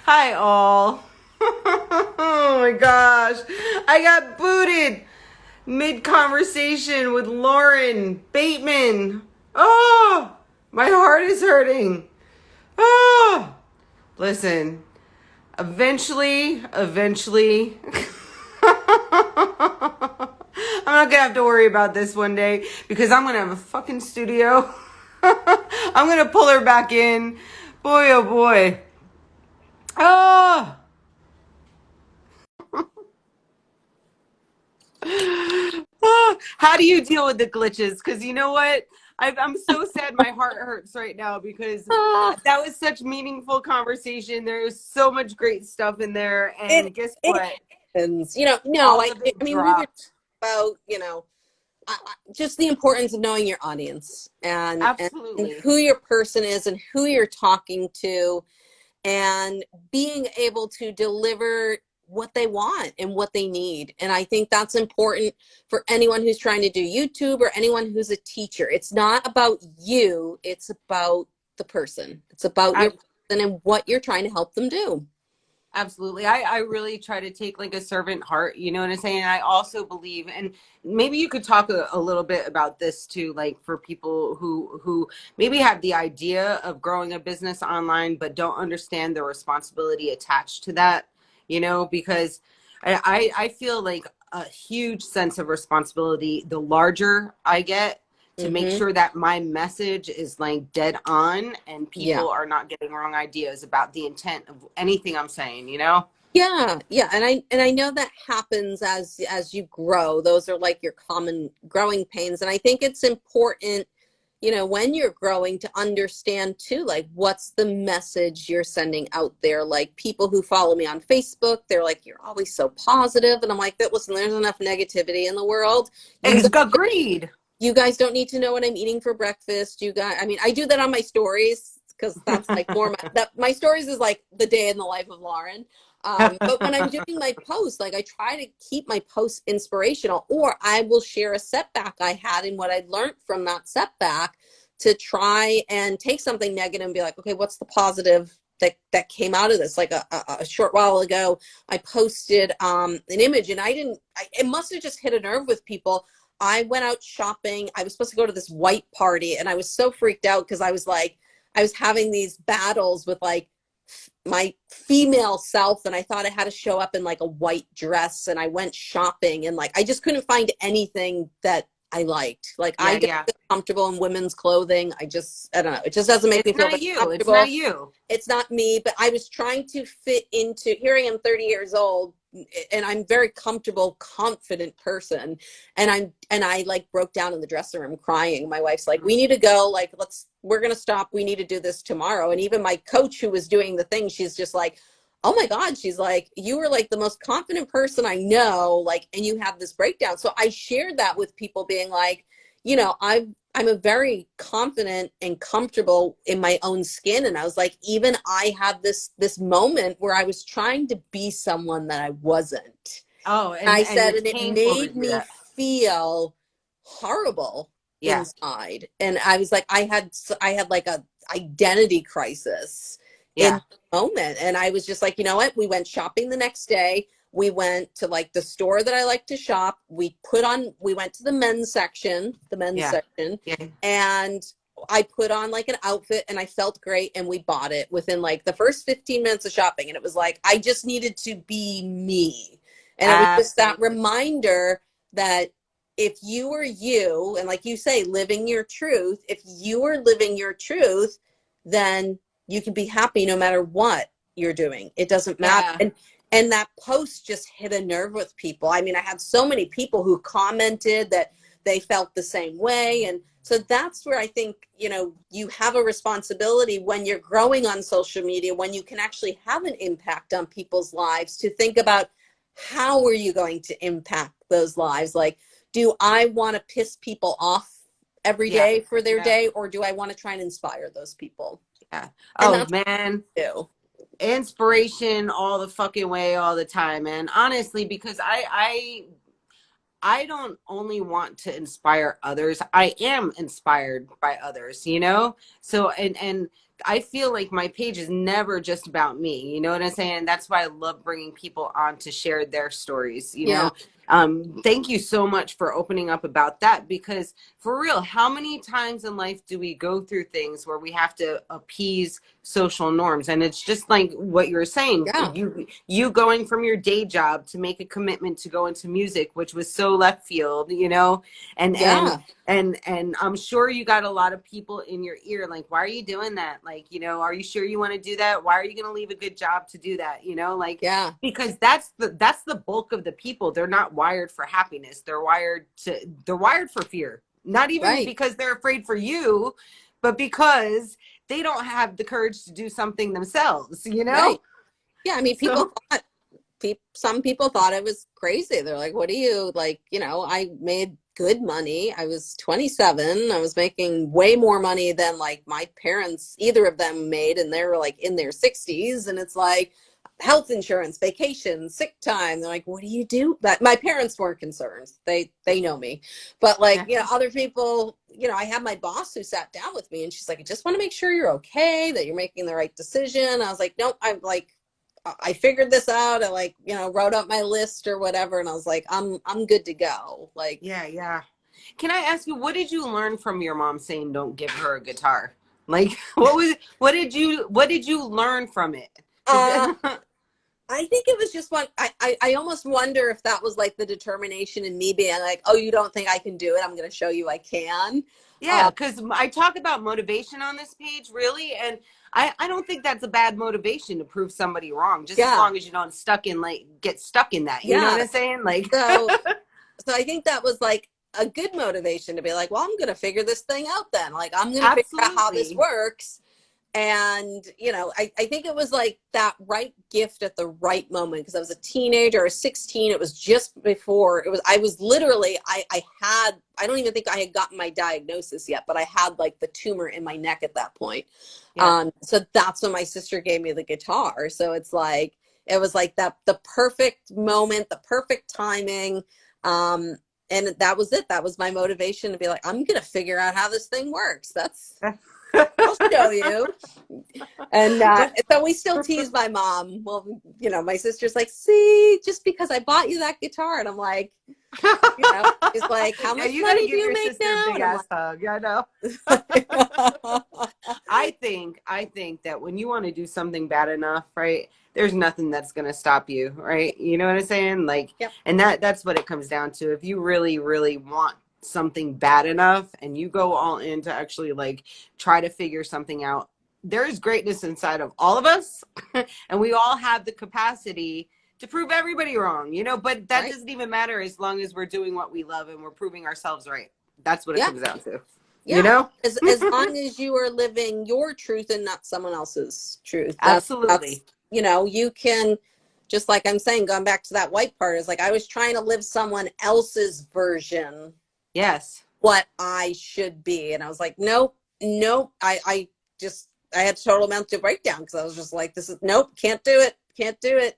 Hi, all. Oh my gosh. I got booted mid conversation with Lauren Bateman. Oh, my heart is hurting. Oh, listen, eventually, I'm not gonna have to worry about this one day because I'm gonna have a fucking studio. I'm gonna pull her back in. Boy, oh boy. Oh. How do you deal with the glitches? Because you know what? I'm so sad. My heart hurts right now because Ah, that was such meaningful conversation. There's so much great stuff in there. it And guess it what? happens. No, All of it I mean we were dropped. about, just the importance of knowing your audience and Absolutely. who your person is and who you're talking to and being able to deliver what they want and what they need. And I think that's important for anyone who's trying to do YouTube or anyone who's a teacher. It's not about you, it's about the person. It's about your person and what you're trying to help them do. Absolutely. I really try to take like a servant heart, you know what I'm saying? And I also believe, and maybe you could talk a little bit about this too, like for people who maybe have the idea of growing a business online, but don't understand the responsibility attached to that, because I feel like a huge sense of responsibility the larger I get to make Hmm. sure that my message is like dead on and Yeah. people are not getting wrong ideas about the intent of anything I'm saying. Yeah, yeah, and I know that happens as you grow. Those are like your common growing pains, and I think it's important, when you're growing to understand too, like what's the message you're sending out there. Like people who follow me on Facebook, they're like, "You're always so positive," and I'm like, "That listen, there's enough negativity in the world. You Agreed. you guys don't need to know what I'm eating for breakfast. You guys, I mean, I do that on my stories because that's like more my stories is like the day in the life of Lauren. But when I'm doing my posts, like I try to keep my posts inspirational, or I will share a setback I had and what I learned from that setback to try and take something negative and be like, okay, what's the positive that came out of this? Like a short while ago, I posted an image and it must have just hit a nerve with people. I went out shopping. I was supposed to go to this white party and I was so freaked out because I was like, I was having these battles with like my female self and I thought I had to show up in like a white dress and I went shopping and like I just couldn't find anything that I liked. Like I Yeah, don't yeah. feel comfortable in women's clothing. I don't know. It just doesn't make me It's feel not very you. It's not comfortable. you. It's not me, but I was trying to fit into, here I am 30 years old and I'm very comfortable, confident person. And I like broke down in the dressing room crying. My wife's like, we need to go, like, we're going to stop. We need to do this tomorrow. And even my coach who was doing the thing, she's just like, oh my God, she's like, you were like the most confident person I know, like, and you have this breakdown. So I shared that with people being like, I'm a very confident and comfortable in my own skin. And I was like, even I had this moment where I was trying to be someone that I wasn't. Oh, I and said, it's and it painful to made do me that. feel horrible Yeah. inside. And I was like, I had like a identity crisis in Yeah. the moment. And I was just like, you know what? We went shopping the next day. We went to like the store that I like to shop. We went to the men's Yeah. section, Yeah. and I put on like an outfit and I felt great and we bought it within like the first 15 minutes of shopping. And it was like, I just needed to be me. And it was just that Absolutely. reminder that if you are you, and like you say, living your truth, if you are living your truth, then you can be happy no matter what you're doing. It doesn't matter. Yeah. And that post just hit a nerve with people. I mean, I had so many people who commented that they felt the same way. And so that's where I think, you have a responsibility when you're growing on social media, when you can actually have an impact on people's lives, to think about how are you going to impact those lives? Like, do I want to piss people off every Yeah. day for their Yeah. day, or do I want to try and inspire those people? Yeah. And Oh that's man. what I do. Inspiration all the fucking way, all the time, man. Honestly, because I don't only want to inspire others. I am inspired by others. So and I feel like my page is never just about me. You know what I'm saying? That's why I love bringing people on to share their stories, you Yeah. know? Thank you so much for opening up about that, because for real, how many times in life do we go through things where we have to appease social norms? And it's just like what you were saying, Yeah. you going from your day job to make a commitment to go into music, which was so left field, you know? And Yeah. and I'm sure you got a lot of people in your ear like, why are you doing that? Like, you know, are you sure you want to do that? Why are you going to leave a good job to do that? You know, like, Yeah. because that's the bulk of the people. They're not wired for happiness. They're wired for fear. Not even Right. because they're afraid for you, but because they don't have the courage to do something themselves, you know? Right. Yeah. I mean, So some people thought I was crazy. They're like, what do you like? You know, I made good money. I was 27. I was making way more money than like my parents, either of them made. And they were like in their 60s. And it's like health insurance, vacation, sick time. They're like, what do you do? But my parents weren't concerned. They know me. But like, yeah, you know, other people, you know, I had my boss who sat down with me and she's like, I just want to make sure you're okay, that you're making the right decision. I was like, nope, I'm like, I figured this out. I like, you know, wrote up my list or whatever, and I was like, I'm good to go. Like, yeah. Can I ask you, what did you learn from your mom saying don't give her a guitar? Like, what did you learn from it? Because uh, I think it was just one. I almost wonder if that was like the determination in me being like, oh, you don't think I can do it? I'm going to show you I can. yeah, because I talk about motivation on this page, really, and I don't think that's a bad motivation to prove somebody wrong, just as Yeah, long as you don't get stuck in that. You know what yeah. I'm saying? Like, So, so I think that was like a good motivation to be like, well, I'm going to figure this thing out then. Like, I'm going to figure out how this absolutely. works. And you know, I think it was like that right gift at the right moment, because I was a teenager, or 16. It was just before it was, I was literally, I don't even think I had gotten my diagnosis yet, but I had like the tumor in my neck at that point. Yeah. So that's when my sister gave me the guitar. So it's like, it was like that, the perfect moment, the perfect timing. And that was it. That was my motivation to be like, I'm going to figure out how this thing works. I'll show you. And But so we still tease my mom. Well, you know, my sister's like, see, just because I bought you that guitar. And I'm like, you know, she's like, how yeah, much you got to money do give you your make sister a now? big And I'm ass hug. Yeah, I know. like, I think that when you want to do something bad enough, right? There's nothing that's going to stop you, right? You know what I'm saying? Like, yep, and that's what it comes down to. If you really, really want something bad enough and you go all in to actually like try to figure something out, there is greatness inside of all of us, and we all have the capacity to prove everybody wrong, you know, but that right. doesn't even matter as long as we're doing what we love and we're proving ourselves right. That's what it Yeah, comes down to, you yeah. know? As long as you are living your truth and not someone else's truth. That's Absolutely. you know, you can, just like I'm saying, going back to that white part, is like I was trying to live someone else's version Yes. what I should be. And I was like, nope, nope. I had total mental breakdown, because I was just like, this is, nope, can't do it, can't do it.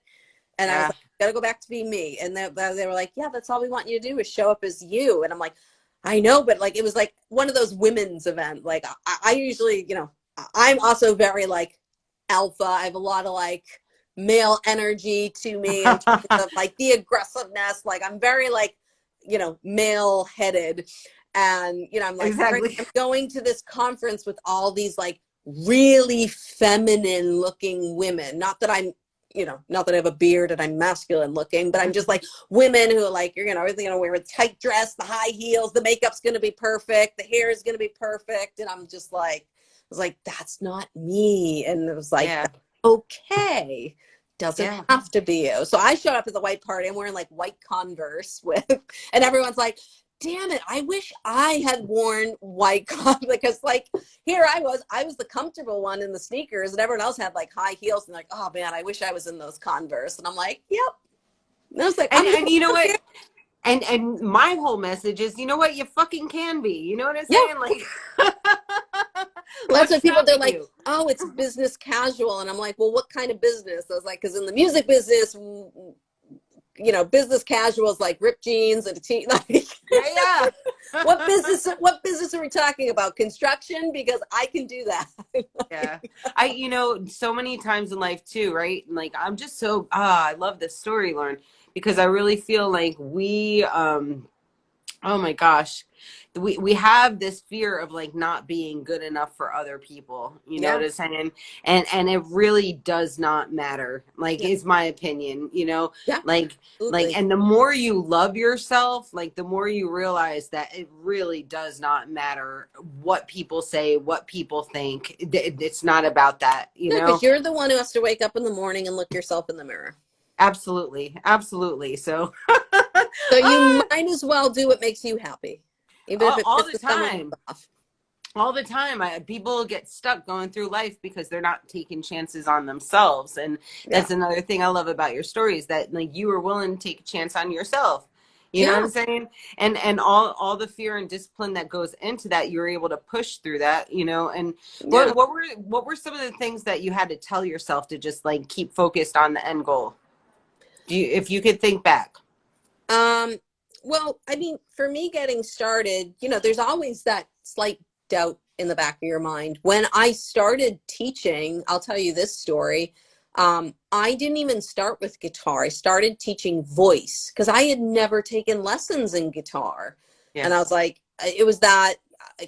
And I was Yeah. like, gotta go back to being me. And they were like, yeah, that's all we want you to do is show up as you. And I'm like, I know, but like, it was like one of those women's events. Like I usually, you know, I'm also very like alpha. I have a lot of like male energy to me in terms of like the aggressiveness. Like I'm very like, you know, male headed. And, you know, I'm like, all right, Exactly. I'm going to this conference with all these like really feminine looking women. Not that I'm, you know, not that I have a beard and I'm masculine looking, but I'm just like women who are like, you're gonna, you know, wear a tight dress, the high heels, the makeup's gonna be perfect, the hair is gonna be perfect. And I'm just like, I was like, that's not me. And it was like, Yeah. that's okay. Doesn't Yeah. have to be you. So I showed up at the white party. I'm wearing like white Converse with, and everyone's like, damn it, I wish I had worn white Converse, because like here I was the comfortable one in the sneakers, and everyone else had like high heels, and like, oh man, I wish I was in those Converse. And I'm like, yep. And I was like, And I'm and you know here. what? And my whole message is, you know what? You fucking can be. You know what I'm Yeah. saying? Like, Well, that's what's what people, they're stopping like, you? oh, it's business casual. And I'm like, well, what kind of business? I was like, because in the music business, you know, business casual is like ripped jeans and a t like Yeah, yeah. What business are we talking about? Construction? Because I can do that. Yeah. So many times in life too, right? Like I'm just so I love this story, Lauren, because I really feel like oh my gosh, we have this fear of like not being good enough for other people, you know what Yeah. I'm saying? And it really does not matter, like Yeah. is my opinion, Yeah. like Absolutely. and the more you love yourself, like the more you realize that it really does not matter what people say, what people think. It's not about that, No, because you're the one who has to wake up in the morning and look yourself in the mirror. Absolutely, absolutely. So So you might as well do what makes you happy, even if it all the pisses someone time. off. All the time, people get stuck going through life because they're not taking chances on themselves. And Yeah. that's another thing I love about your story, is that like you were willing to take a chance on yourself, you know what Yeah. I'm saying? And all the fear and discipline that goes into that, you were able to push through that, and Yeah. what were some of the things that you had to tell yourself to just like keep focused on the end goal? If you could think back? Um, well, I mean, for me getting started, there's always that slight doubt in the back of your mind. When I started teaching, I'll tell you this story. I didn't even start with guitar. I started teaching voice because I had never taken lessons in guitar. And I was Yes. like, it was that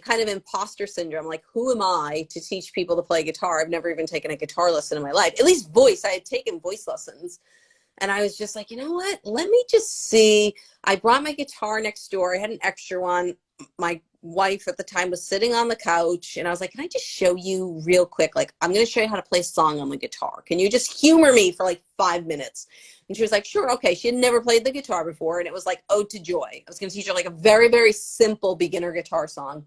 kind of imposter syndrome. Like, who am I to teach people to play guitar? I've never even taken a guitar lesson in my life, at least voice. I had taken voice lessons. And I was just like, you know what? Let me just see. I brought my guitar next door. I had an extra one. My wife at the time was sitting on the couch, and I was like, can I just show you real quick? Like, I'm going to show you how to play a song on the guitar. Can you just humor me for like 5 minutes? And she was like, sure. Okay. She had never played the guitar before. And it was like, Ode to Joy. I was going to teach her like a very, very simple beginner guitar song.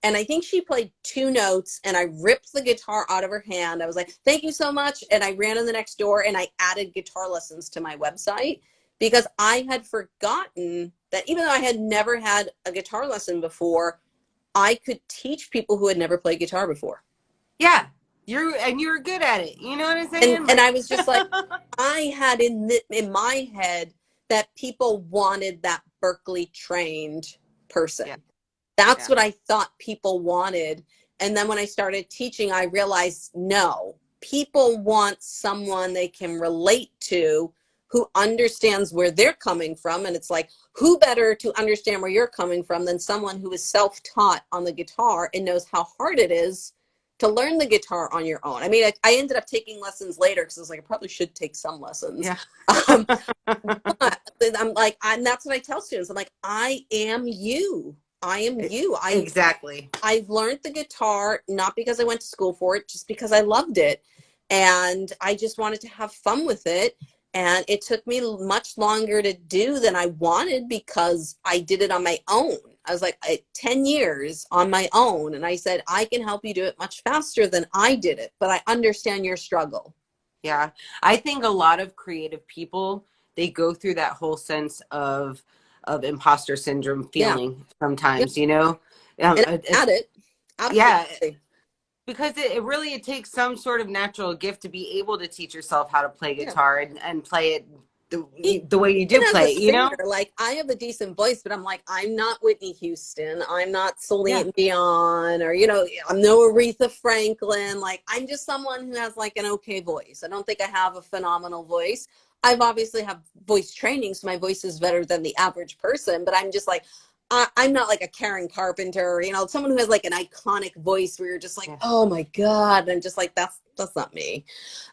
And I think she played 2 notes, and I ripped the guitar out of her hand. I was like, thank you so much. And I ran in the next door and I added guitar lessons to my website because I had forgotten that even though I had never had a guitar lesson before, I could teach people who had never played guitar before. Yeah. You were good at it. You know what I'm And saying? and Like I was just like, I had in my head that people wanted that Berkeley trained person. yeah, That's yeah. what I thought people wanted. And then when I started teaching, I realized no, people want someone they can relate to who understands where they're coming from. And it's like, who better to understand where you're coming from than someone who is self taught on the guitar and knows how hard it is to learn the guitar on your own. I mean, I ended up taking lessons later because I was like, I probably should take some lessons. Yeah. Um, but I'm like, and that's what I tell students. I'm like, I am you. I am you. Exactly. I learned the guitar not because I went to school for it, just because I loved it. And I just wanted to have fun with it. And it took me much longer to do than I wanted because I did it on my own. I was like 10 years on my own. And I said, I can help you do it much faster than I did it, but I understand your struggle. Yeah. I think a lot of creative people, they go through that whole sense of imposter syndrome Yeah. feeling Yeah. sometimes, And I it's had it. yeah, Absolutely. because it takes some sort of natural gift to be able to teach yourself how to play Yeah. guitar and play it Even the way you do as a play it. singer, like I have a decent voice, but I'm like, I'm not Whitney Houston. I'm not Yeah. Celine Dion, or, I'm no Aretha Franklin. Like, I'm just someone who has like an okay voice. I don't think I have a phenomenal voice. I've obviously have voice training, so my voice is better than the average person, but I'm just like, I'm not like a Karen Carpenter, someone who has like an iconic voice where you're just like, Yeah. oh my God. And I'm just like, that's not me.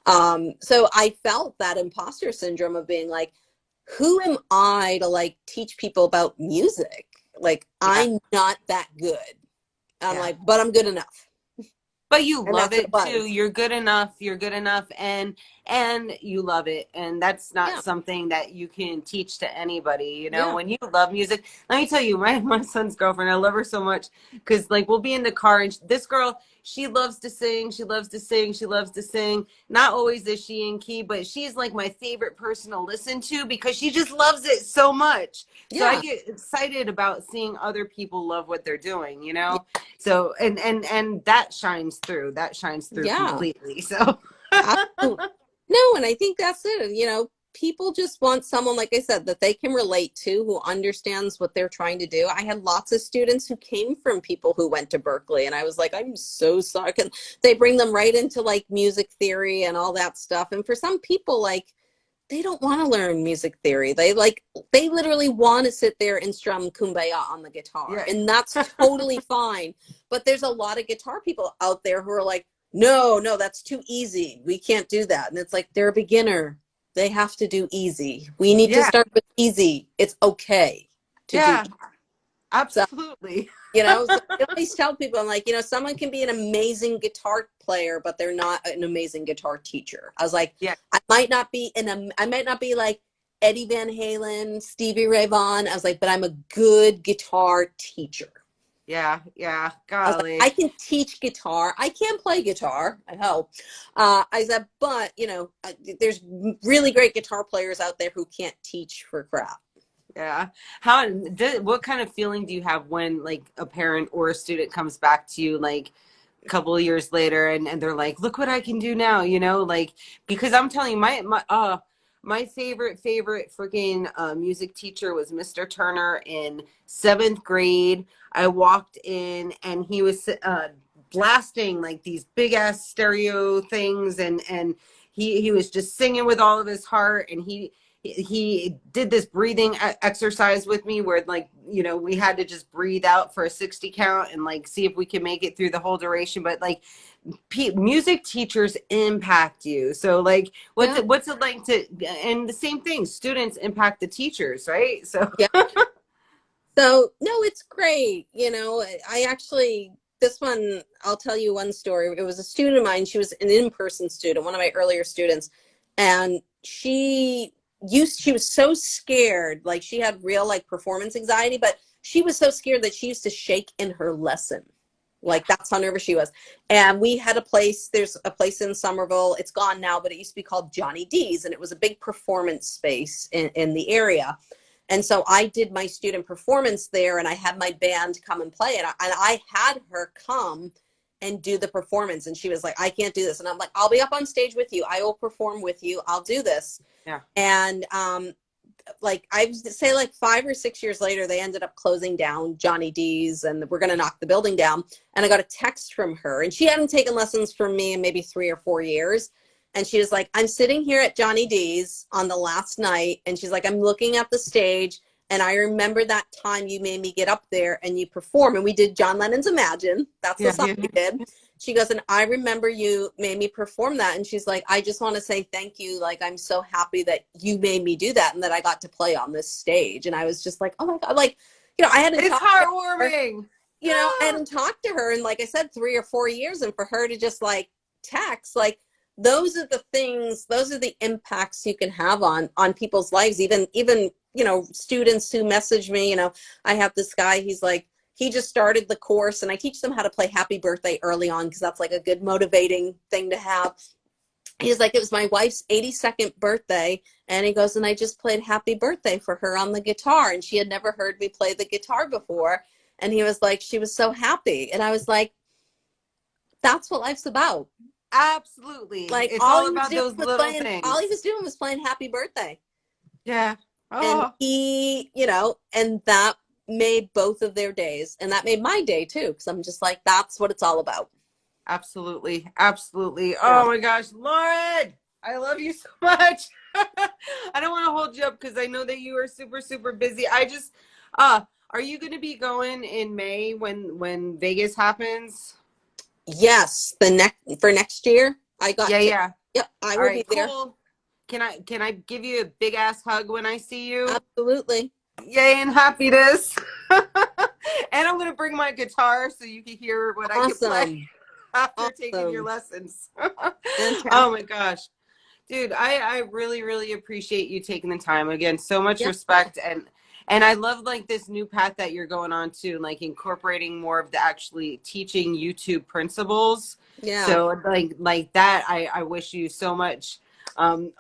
So I felt that imposter syndrome of being like, who am I to like teach people about music? Like, Yeah. I'm not that good. I'm Yeah. like, but I'm good enough. But you And love that's what it it too. was. You're good enough. You're good enough, and you love it. And that's not Yeah. something that you can teach to anybody. Yeah. When you love music, let me tell you, my son's girlfriend, I love her so much because like we'll be in the car and this girl, she loves to sing. She loves to sing. She loves to sing. Not always is she in key, but she's like my favorite person to listen to because she just loves it so much. So I Yeah. get excited about seeing other people love what they're doing. Yeah. So and that shines through. That shines through Yeah. completely. So Absolutely. No, and I think that's it. people just want someone, like I said, that they can relate to, who understands what they're trying to do. I had lots of students who came from people who went to Berkeley, and I was like, I'm so sorry. And they bring them right into like music theory and all that stuff. And for some people, like, they don't want to learn music theory. They literally want to sit there and strum Kumbaya on the guitar. Yeah. And that's totally fine. But there's a lot of guitar people out there who are like, no, no, that's too easy. We can't do that. And it's like, they're a beginner. They have to do easy. We need to Yeah. start with easy. It's okay to do. Yeah. So, Absolutely. so I always tell people, I'm like, someone can be an amazing guitar player, but they're not an amazing guitar teacher. I was like, Yeah. I might not be like Eddie Van Halen, Stevie Ray Vaughan. I was like, but I'm a good guitar teacher. Yeah. Yeah. I was like, Golly. I can teach guitar. I can play guitar. I hope. I said, but there's really great guitar players out there who can't teach for crap. Yeah. What kind of feeling do you have when like a parent or a student comes back to you like a couple of years later and they're like, look what I can do now, like, because I'm telling you, my favorite freaking music teacher was Mr. Turner in 7th grade. I walked in and he was blasting like these big ass stereo things and he was just singing with all of his heart, and he did this breathing exercise with me where like we had to just breathe out for a 60 count and like see if we can make it through the whole duration. But like music teachers impact you, so like what's it like to, and the same thing, students impact the teachers, right? So Yeah. So no, it's great. I actually, this one, I'll tell you one story. It was a student of mine. She was an in-person student, one of my earlier students. And she was so scared. Like, she had real like performance anxiety, but she was so scared that she used to shake in her lesson. Like, that's how nervous she was. And we had there's a place in Somerville. It's gone now, but it used to be called Johnny D's. And it was a big performance space in the area. And so I did my student performance there, and I had my band come and play it. And I had her come and do the performance. And she was like, I can't do this. And I'm like, I'll be up on stage with you. I will perform with you. I'll do this. yeah. And like, I would say like 5 or 6 years later, they ended up closing down Johnny D's, and we're going to knock the building down. And I got a text from her, and she hadn't taken lessons from me in maybe 3 or 4 years. And she was like, I'm sitting here at Johnny D's on the last night. And she's like, I'm looking at the stage, and I remember that time you made me get up there and you perform. And we did John Lennon's Imagine. That's the song we did. She goes, and I remember you made me perform that. And she's like, I just want to say thank you. Like, I'm so happy that you made me do that and that I got to play on this stage. And I was just like, oh my God, like, I hadn't It's talked heartwarming. to her, I hadn't talked to her in, like I said, 3 or 4 years. And for her to just like text, like, those are the things, those are the impacts you can have on people's lives. Even students who message me, I have this guy, he's like, he just started the course, and I teach them how to play Happy Birthday early on, because that's like a good motivating thing to have. He's like, it was my wife's 82nd birthday, and he goes, and I just played Happy Birthday for her on the guitar, and she had never heard me play the guitar before. And he was like, she was so happy. And I was like, that's what life's about. Absolutely. Like, It's all about those little things. all he was doing was playing Happy Birthday. Yeah. And Oh, he, and that made both of their days. And that made my day too. Because I'm just like, that's what it's all about. absolutely. Absolutely. Yeah. Oh my gosh, Lauren, I love you so much. I don't want to hold you up because I know that you are super, super busy. Are you going to be going in May when Vegas happens? Yes. For next year, I got Yeah. Yep, I All will right, be there. cool. Can I give you a big ass hug when I see you? Absolutely. Yay and happiness. And I'm gonna bring my guitar so you can hear what I can play after taking your lessons. Oh my gosh. Dude, I really, really appreciate you taking the time. Again, so much respect, and I love like this new path that you're going on to, like incorporating more of the actually teaching YouTube principles. Yeah. So like that, I wish you so much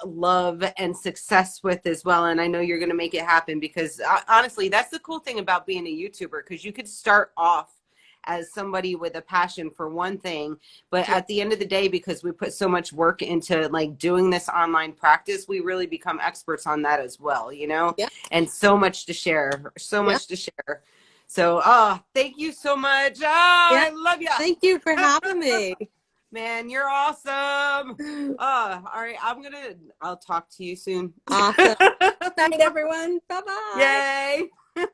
love and success with as well. And I know you're going to make it happen, because honestly, that's the cool thing about being a YouTuber, because you could start off as somebody with a passion for one thing, but Yeah. at the end of the day, because we put so much work into like doing this online practice, we really become experts on that as well, you know, Yeah. and so much to share, so Yeah. much to share. So, thank you so much. Oh, Yeah. I love you. Thank you for having me. Man, you're awesome. All right, I'll talk to you soon. Awesome. Night, everyone. Bye bye. Yay.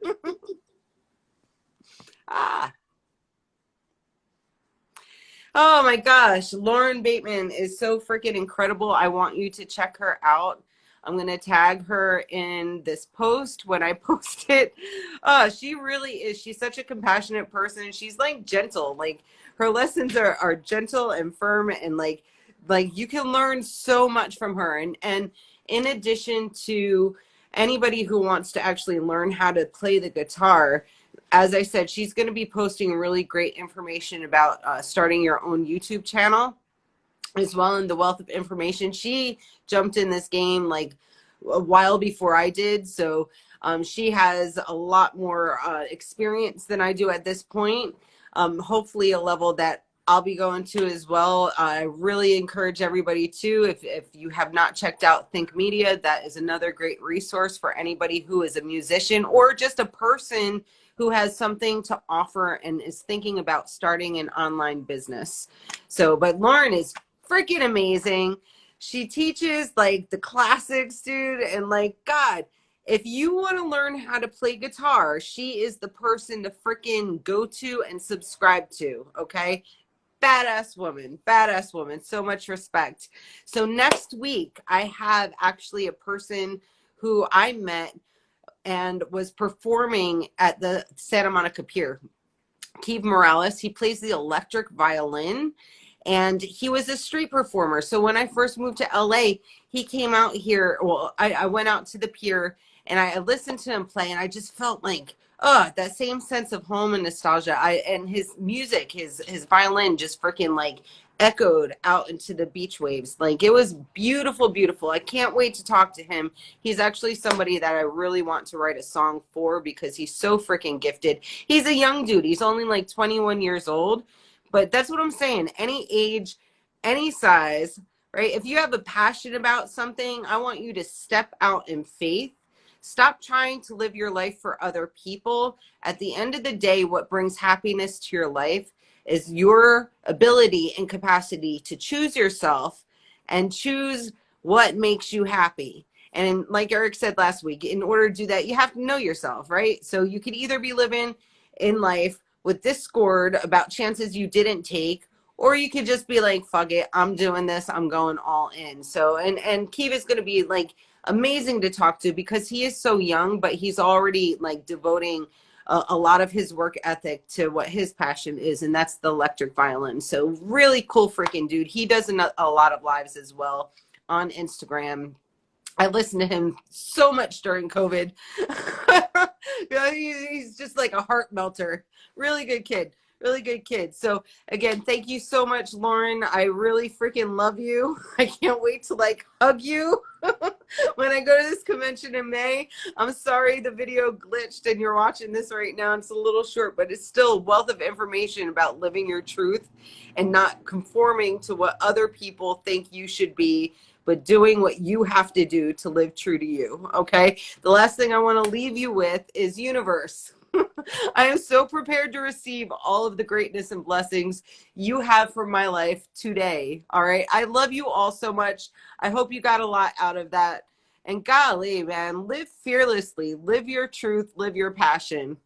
Ah. Oh my gosh, Lauren Bateman is so freaking incredible. I want you to check her out. I'm going to tag her in this post when I post it. She really is. She's such a compassionate person. She's like gentle. Like her lessons are gentle and firm, and like you can learn so much from her. And in addition to anybody who wants to actually learn how to play the guitar, as I said, she's going to be posting really great information about starting your own YouTube channel as well, in the wealth of information. She jumped in this game like a while before I did. So she has a lot more experience than I do at this point. Hopefully a level that I'll be going to as well. I really encourage everybody to, if you have not checked out Think Media, that is another great resource for anybody who is a musician or just a person who has something to offer and is thinking about starting an online business. So, but Lauren is freaking amazing. She teaches like the classics, dude. And like, God, if you want to learn how to play guitar, she is the person to freaking go to and subscribe to. Okay. Badass woman, badass woman. So much respect. So next week, I have actually a person who I met and was performing at the Santa Monica Pier. Keith Morales, he plays the electric violin, and he was a street performer. So when I first moved to LA, he came out here. Well, I went out to the pier and I listened to him play, and I just felt like, that same sense of home and nostalgia. And his music, his violin just freaking like echoed out into the beach waves. Like it was beautiful, beautiful. I can't wait to talk to him. He's actually somebody that I really want to write a song for because he's so freaking gifted. He's a young dude. He's only like 21 years old, but that's what I'm saying. Any age, any size, right? If you have a passion about something, I want you to step out in faith. Stop trying to live your life for other people. At the end of the day, what brings happiness to your life is your ability and capacity to choose yourself and choose what makes you happy. And like Eric said last week, in order to do that, you have to know yourself, right? So you could either be living in life with discord about chances you didn't take, or you could just be like, fuck it, I'm doing this, I'm going all in. So, and Kiva's going to be like amazing to talk to because he is so young, but he's already like devoting a lot of his work ethic to what his passion is, and that's the electric violin. So really cool freaking dude. He does a lot of lives as well on Instagram. I listened to him so much during COVID. Yeah, he's just like a heart melter. Really good kid. Really good kid. So again, thank you so much, Lauren. I really freaking love you. I can't wait to like hug you when I go to this convention in May. I'm sorry the video glitched and you're watching this right now. It's a little short, but it's still a wealth of information about living your truth and not conforming to what other people think you should be, but doing what you have to do to live true to you. Okay. The last thing I want to leave you with is universe. I am so prepared to receive all of the greatness and blessings you have for my life today. All right. I love you all so much. I hope you got a lot out of that. And golly, man, live fearlessly, live your truth, live your passion.